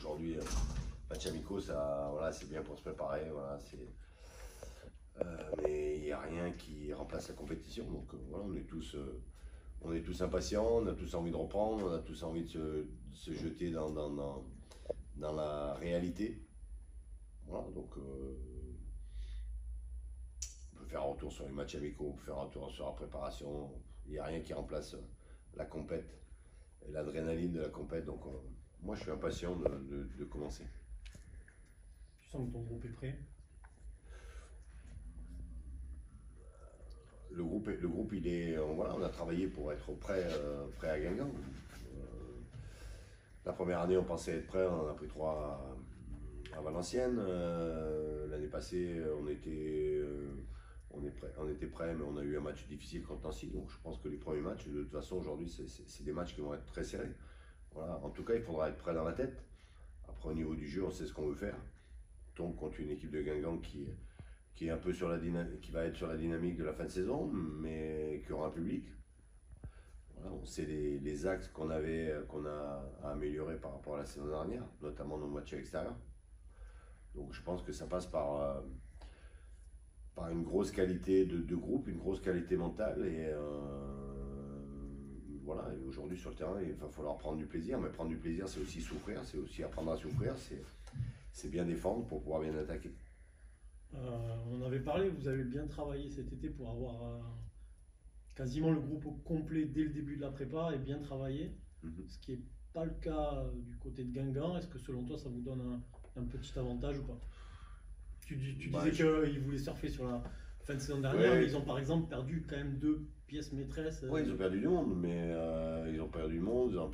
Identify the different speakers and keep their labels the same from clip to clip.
Speaker 1: aujourd'hui, match amicaux, ça, voilà, c'est bien pour se préparer. Voilà, mais il n'y a rien qui remplace la compétition. Donc voilà, on est tous impatients, on a tous envie de reprendre, on a tous envie de se jeter dans la réalité. Voilà, donc on peut faire un retour sur les matchs amicaux, on peut faire un retour sur la préparation. Il n'y a rien qui remplace la compète et l'adrénaline de la compète. Donc moi, je suis impatient de commencer.
Speaker 2: Tu sens que ton groupe est prêt?
Speaker 1: Le groupe, il est, voilà, on a travaillé pour être prêt à Guingamp. La première année, on pensait être prêt, on en a pris 3 à Valenciennes. L'année passée, on était prêt, mais on a eu un match difficile contre Nancy. Donc je pense que les premiers matchs, de toute façon, aujourd'hui, c'est des matchs qui vont être très serrés. Voilà. En tout cas, il faudra être prêt dans la tête. Après, au niveau du jeu, on sait ce qu'on veut faire. Donc, contre une équipe de Guingamp qui est un peu sur la dynamique, qui va être sur la dynamique de la fin de saison, mais qui aura un public. Voilà, on sait les axes qu'on a à améliorer par rapport à la saison dernière, notamment nos matchs à l'extérieur. Donc je pense que ça passe par une grosse qualité de groupe, une grosse qualité mentale. Et voilà, et aujourd'hui sur le terrain, il va falloir prendre du plaisir. Mais prendre du plaisir, c'est aussi souffrir, c'est aussi apprendre à souffrir, c'est bien défendre pour pouvoir bien attaquer.
Speaker 2: On avait parlé, vous avez bien travaillé cet été pour avoir quasiment le groupe au complet dès le début de la prépa et bien travaillé, ce qui n'est pas le cas du côté de Guingamp. Est-ce que selon toi ça vous donne un petit avantage ou pas? Tu disais qu'ils voulaient surfer sur la fin de saison dernière, ouais. Mais ils ont par exemple perdu quand même 2 pièces maîtresses.
Speaker 1: Oui, ils ont perdu du monde, mais ils ont perdu du monde, ils ont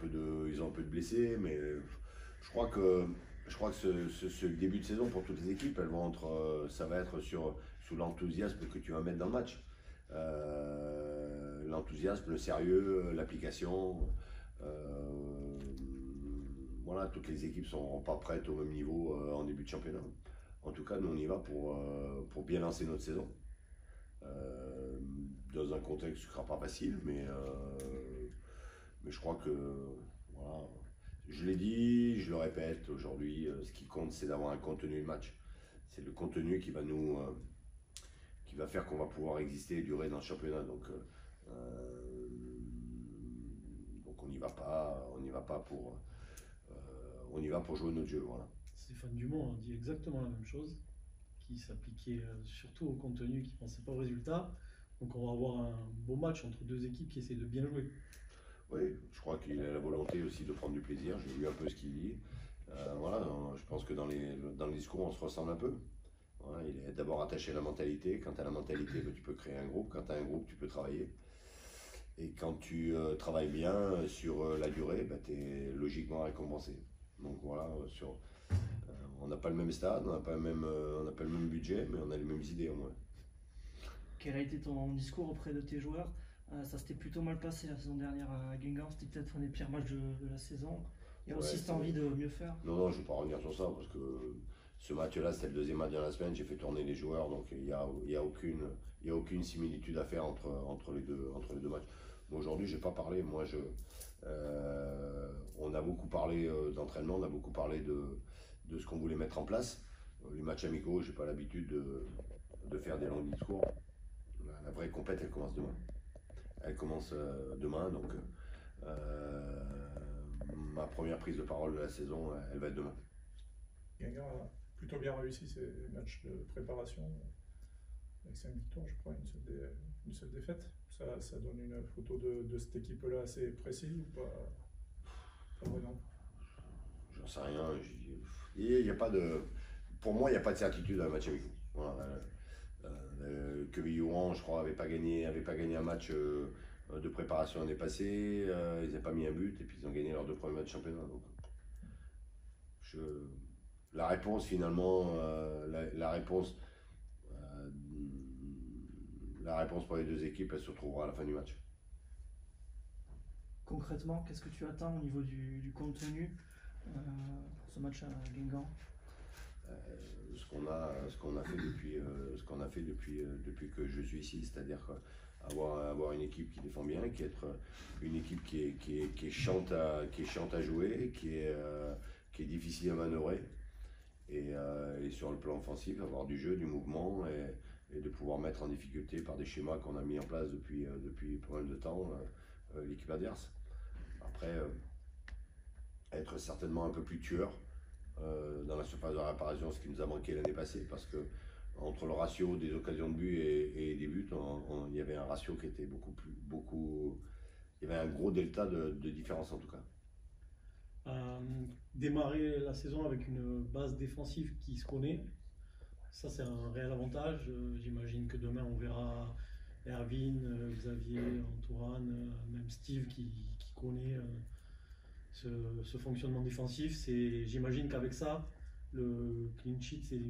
Speaker 1: un peu de blessés, mais je crois que ce début de saison pour toutes les équipes, ça va être sous l'enthousiasme que tu vas mettre dans le match. L'enthousiasme, le sérieux, l'application. Voilà, toutes les équipes ne seront pas prêtes au même niveau en début de championnat. En tout cas, nous on y va pour bien lancer notre saison. Dans un contexte qui ne sera pas facile, mais je crois que voilà, je l'ai dit, je le répète aujourd'hui, ce qui compte c'est d'avoir un contenu de match. C'est le contenu qui va qui va faire qu'on va pouvoir exister et durer dans le championnat. Donc on n'y va pas, on y va pour jouer notre jeu. Voilà.
Speaker 2: Stéphane Dumont a dit exactement la même chose, qui s'appliquait surtout au contenu, qui ne pensait pas au résultat. Donc on va avoir un beau match entre 2 équipes qui essaient de bien jouer.
Speaker 1: Oui, je crois qu'il a la volonté aussi de prendre du plaisir. J'ai vu un peu ce qu'il dit. Voilà, je pense que dans le discours, on se ressemble un peu. Voilà, il est d'abord attaché à la mentalité. Quand tu as la mentalité, tu peux créer un groupe. Quand tu as un groupe, tu peux travailler. Et quand tu travailles bien sur la durée, tu es logiquement récompensé. Donc voilà, on n'a pas le même stade, on n'a pas le même budget, mais on a les mêmes idées au moins.
Speaker 3: Quel a été ton discours auprès de tes joueurs? Ça s'était plutôt mal passé la saison dernière à Guingamp, c'était peut-être un des pires matchs de la saison. Il y a aussi cette envie de mieux faire.
Speaker 1: Non, je ne vais pas revenir sur ça parce que ce match-là, c'était le 2e match de la semaine. J'ai fait tourner les joueurs, donc il n'y a aucune similitude à faire entre les deux matchs. Aujourd'hui, je n'ai pas parlé. Moi, on a beaucoup parlé d'entraînement, on a beaucoup parlé de ce qu'on voulait mettre en place. Les matchs amicaux, je n'ai pas l'habitude de faire des longs discours. La vraie compète, elle commence demain. Elle commence demain, donc ma première prise de parole de la saison, elle va être demain.
Speaker 4: Guingamp a plutôt bien réussi ses matchs de préparation, avec 5 victoires, je crois, une seule défaite. Ça donne une photo de cette équipe-là assez précise ou pas vraiment?
Speaker 1: J'en sais rien. Il y a pas de, pour moi, il n'y a pas de certitude dans le match avec vous. Voilà. Quevilly-Rouen, je crois, n'avait pas gagné un match de préparation l'année passée. Ils n'avaient pas mis un but et puis ils ont gagné leurs 2 premiers matchs de championnat. Donc, la réponse finalement, la réponse pour les 2 équipes, elle se retrouvera à la fin du match.
Speaker 3: Concrètement, qu'est-ce que tu attends au niveau du contenu pour ce match à Guingamp?
Speaker 1: Ce qu'on a fait depuis que je suis ici, c'est-à-dire avoir une équipe qui défend bien, une équipe qui est chiante à jouer, qui qui est difficile à manœuvrer. Et sur le plan offensif, avoir du jeu, du mouvement et de pouvoir mettre en difficulté par des schémas qu'on a mis en place depuis pas mal de temps l'équipe adverse. Après, être certainement un peu plus tueur dans la surface de réparation, ce qui nous a manqué l'année passée, parce que entre le ratio des occasions de but et des buts, il y avait un ratio qui était il y avait un gros delta de différence en tout cas.
Speaker 2: Démarrer la saison avec une base défensive qui se connaît, ça c'est un réel avantage. J'imagine que demain on verra Erwin, Xavier, Antoine, même Steve qui connaît ce fonctionnement défensif. J'imagine qu'avec ça, le clean sheet c'est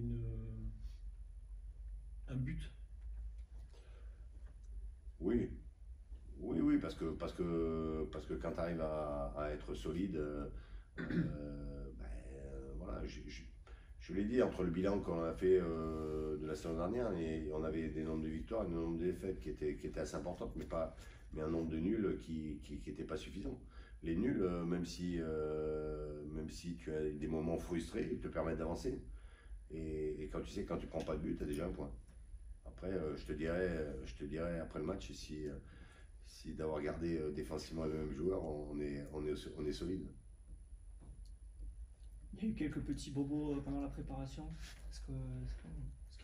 Speaker 2: un but.
Speaker 1: Oui. Oui, parce que quand tu arrives à être solide, voilà, je l'ai dit, entre le bilan qu'on a fait de la saison dernière, et on avait des nombres de victoires et des nombres de défaites qui étaient assez importantes, mais un nombre de nuls qui n'était pas suffisant. Les nuls, même si tu as des moments frustrés, ils te permettent d'avancer. Et quand tu sais que quand tu prends pas de but, tu as déjà un point. Après, je te dirais après le match si d'avoir gardé défensivement les mêmes joueurs, on est solide.
Speaker 3: Il y a eu quelques petits bobos pendant la préparation. Est-ce qu'il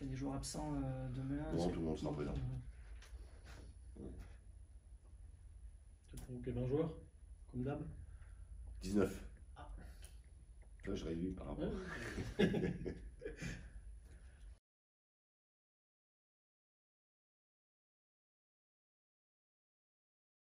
Speaker 3: y a des joueurs absents demain?
Speaker 1: Non, tout le monde sera présent.
Speaker 2: Tu as convoqué 20 joueurs, comme d'hab?
Speaker 1: 19. Ah. Là, je réduis par rapport.
Speaker 2: Ouais.